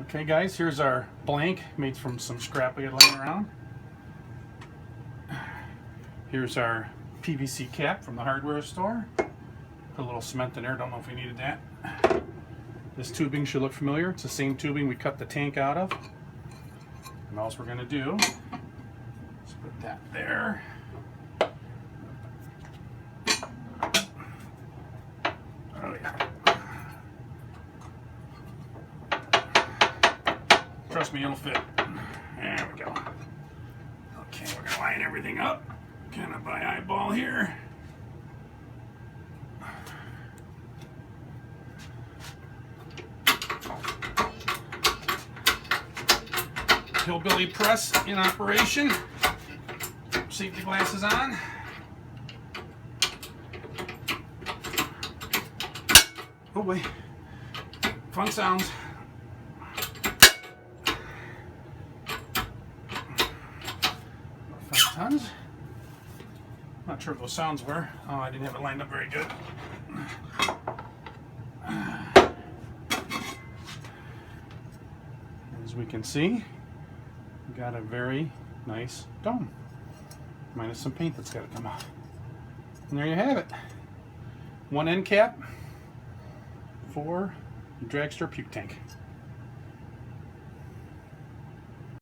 Okay guys, here's our blank made from some scrap we had laying around. Here's our PVC cap from the hardware store. Put a little cement in there, don't know if we needed that. This tubing should look familiar. It's the same tubing we cut the tank out of. And all we're gonna do is put that there. Oh yeah. Trust me, it'll fit. There we go. Okay, we're gonna line everything up, kind of by eyeball here. Hillbilly press in operation. Safety glasses on. Oh boy, fun sounds. 5 tons. Not sure what those sounds were. Oh, I didn't have it lined up very good. As we can see, we got a very nice dome, minus some paint that's got to come off. And there you have it. One end cap for the Dragster Puke Tank.